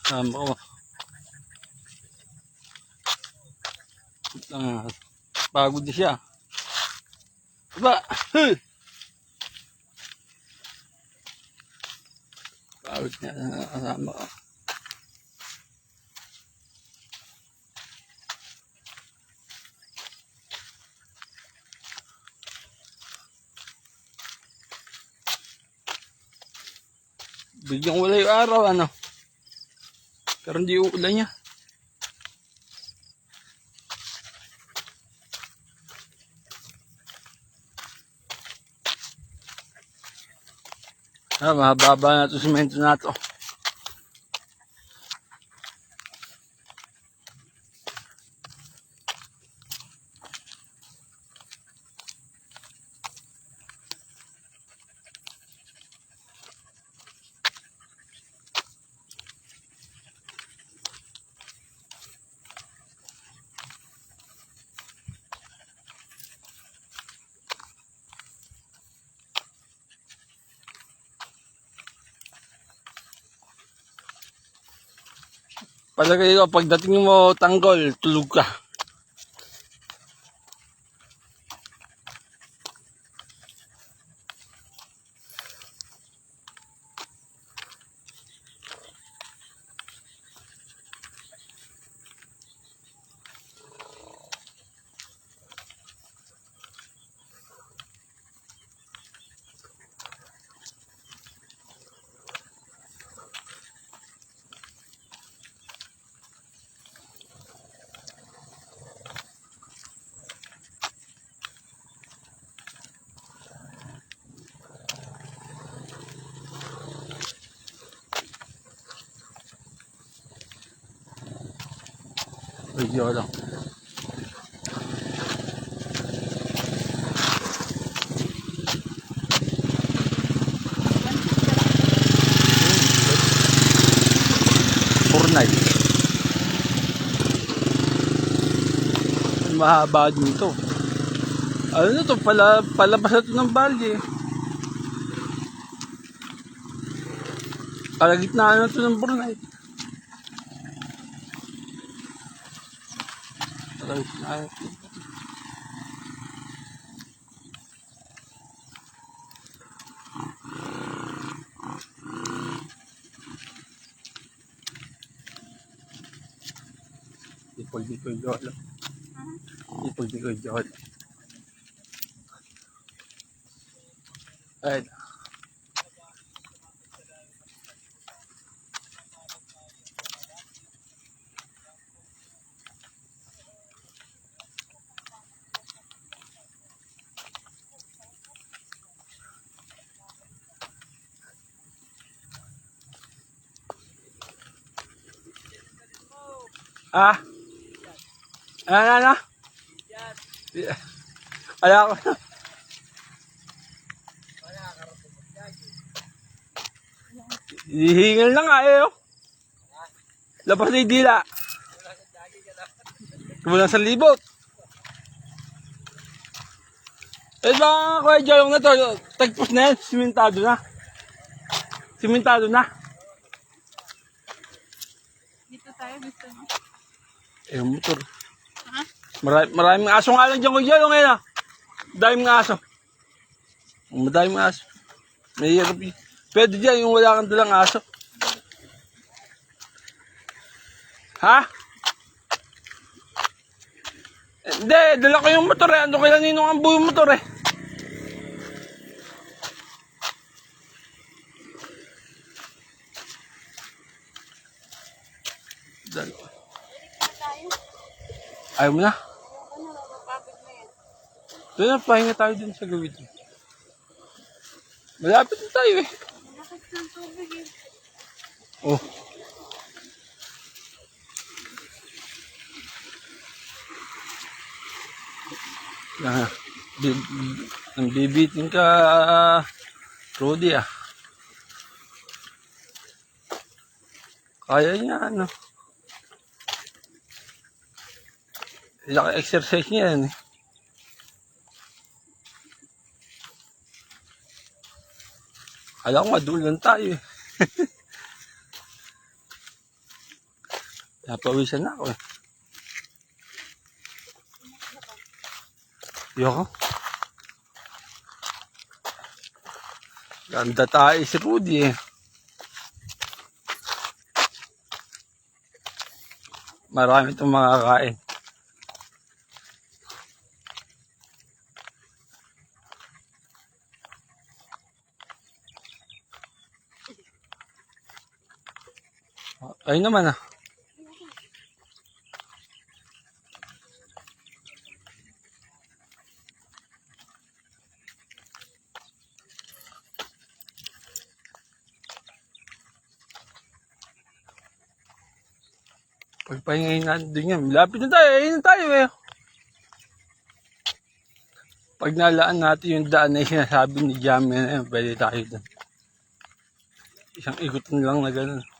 Tama ko. Pagod na siya. Diba? Pagod niya. Kasama ko. Bigyan wala yung araw, ano? Pero hindi uulan niya. Mahaba na ito simento na ito. Palagay ko, pagdating mo tanggol, tulog ka. Video lang. Fortnite. Mahaba din ito. Ano na ito? Palabas na ito ng balye. Kalagitnaan na ito ng Fortnite. Kalagitnaan na ito. Ipag-ipag jola. Ipag-ipag jola. Ayun. Ah? Ano? Kaya ko. Hihingal na nga eh. Labas na yung dila. Kulang sa libot. Eh ba Kuya Joe, yung na to, tagpos na yan, simentado na. Simentado na. Dito tayo, gusto mo? Eh, motor. Ha? Maraming aso nga lang dyan, Kuya Joe, ngayon ah. Daming aso. Madaming aso. May hirap yun. Pwede dyan yung wala kang dalang aso. Ha? Hindi, dala ko yung motor eh. Ano kailan ninong ang buong motor eh. Ayaw mo na? Ano, mapapagod na yan. Doon na, pahinga tayo dun sa gawin. Malapit na tayo eh. Malakas ng tubig eh. Oh. Nang bibitin ka, Rudy ah. Kaya niya ano. Exercise niya yan eh. Alam ko madulan tayo eh. Napawisan na ako eh. Yoko. Ganda tayo si Rudy eh. Marami itong makakain. Ayun naman ah. Pagpahingayin natin din yan. Lapit na tayo. Ayun na tayo eh. Pag nalaan natin yung daan na sinasabi ni Jamie na yun, pwede tayo doon. Isang ikutan lang na gano'n.